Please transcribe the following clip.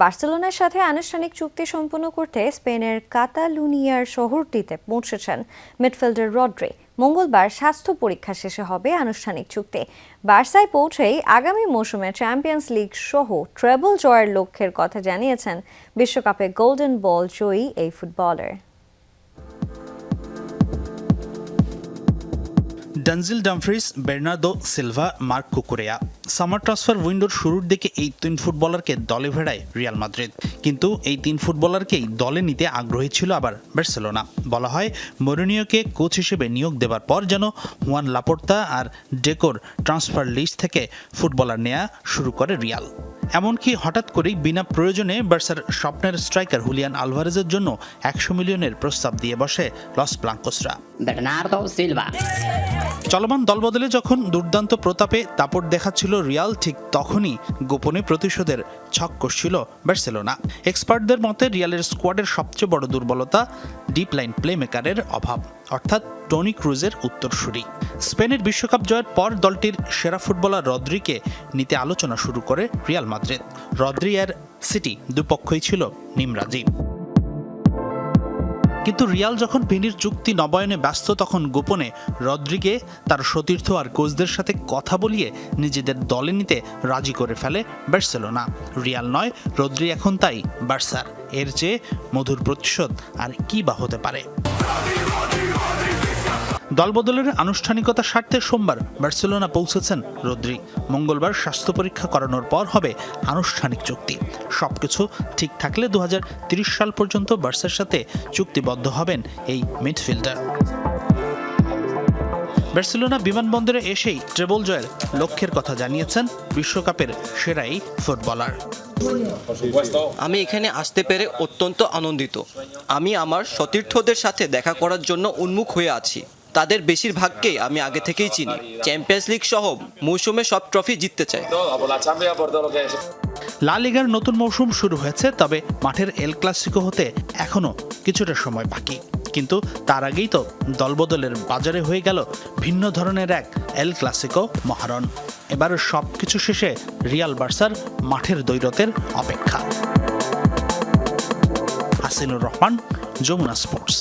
বার্সেলোনার সাথে আনুষ্ঠানিক চুক্তি সম্পন্ন করতে স্পেনের কাতালুনিয়ার শহরটিতে পৌঁছেছেন মিডফিল্ডার রদ্রি। মঙ্গলবার স্বাস্থ্য পরীক্ষা শেষে হবে আনুষ্ঠানিক চুক্তি। বার্সায় পৌঁছেই আগামী মৌসুমে চ্যাম্পিয়ন্স লিগ সহ ট্রেবল জয়ের লক্ষ্যের কথা জানিয়েছেন বিশ্বকাপে গোল্ডেন বল জয়ী এই footballer. Denzel Dumfries, Bernardo Silva, mark Cucurella. Summer transfer উইন্ডোর শুরুর দিকে এই তিন ফুটবলারকে দলে ভেড়ায় রিয়াল মাদ্রিদ, কিন্তু এই তিন ফুটবলারকেই দলে নিতে আগ্রহী ছিল আবার বার্সেলোনা। বলা হয় মরিনিয়োকে কোচ হিসেবে নিয়োগ দেবার পর যেন হুয়ান লাপোর্তা আর ডেকোর ট্রান্সফার লিস্ট থেকে ফুটবলার নেওয়া শুরু করে রিয়াল। এমনকি হঠাৎ করেই বিনা প্রয়োজনে বার্সার স্বপ্নের স্ট্রাইকার হুলিয়ান আলভারেজের জন্য 100 মিলিয়নের প্রস্তাব দিয়ে বসে লস ব্লাঙ্কোসরা। চলমান দলবদলে যখন দুর্দান্ত প্রতাপে দাপট দেখাচ্ছিল রিয়াল, ঠিক তখনই গোপনে প্রতিশোধের ছক কষছিল বার্সেলোনা। এক্সপার্টদের মতে রিয়ালের স্কোয়াডের সবচেয়ে বড় দুর্বলতা ডিপ লাইন প্লেমেকারের অভাব, অর্থাৎ টনি ক্রুজের উত্তরসূরি। স্পেনের বিশ্বকাপ জয়ের পর দলটির সেরা ফুটবলার রদ্রিকে নিতে আলোচনা শুরু করে রিয়াল মাদ্রিদ। রদ্রি আর সিটি দুপক্ষই ছিল নিমরাজি। কিন্তু রিয়াল যখন ভিনির চুক্তি নবায়নে ব্যস্ত, তখন গোপনে রদ্রিকে তার সতীর্থ আর কোচদের সাথে কথা বলিয়ে নিজেদের দলে নিতে রাজি করে ফেলে বার্সেলোনা। রিয়াল নয়, রদ্রি এখন তাই বার্সার। এর চেয়ে মধুর প্রতিশোধ আর কি বা হতে পারে। দলবদলের আনুষ্ঠানিকতার স্বার্থে সোমবার বার্সেলোনা পৌঁছেছেন রদ্রি। মঙ্গলবার স্বাস্থ্য পরীক্ষা করানোর পর হবে আনুষ্ঠানিক চুক্তি। সবকিছু ঠিক থাকলে 2030 সাল পর্যন্ত বার্সার সাথে চুক্তিবদ্ধ হবেন এই মিডফিল্ডার। বার্সেলোনা বিমানবন্দরে এসেই ট্রেবল জয়ের লক্ষ্যের কথা জানিয়েছেন বিশ্বকাপের সেরা এই ফুটবলার। আমি এখানে আসতে পেরে অত্যন্ত আনন্দিত। আমি আমার সতীর্থদের সাথে দেখা করার জন্য উন্মুখ হয়ে আছি। তাদের বেশিরভাগকেই আমি আগে থেকেই চিনি। চ্যাম্পিয়ন্স লিগ সহ মৌসুমে সব ট্রফি জিততে চাই। লা লিগার নতুন মৌসুম শুরু হয়েছে, তবে মাঠের এল ক্লাসিকো হতে এখনো কিছুটা সময় বাকি। কিন্তু তার আগেই তো দলবদলের বাজারে হয়ে গেল ভিন্ন ধরনের এক এল ক্লাসিকো মহারণ। এবার সবকিছু শেষে রিয়াল বার্সার মাঠের দ্বৈরথের অপেক্ষা। হাসিনুর রহমান, যমুনা স্পোর্টস।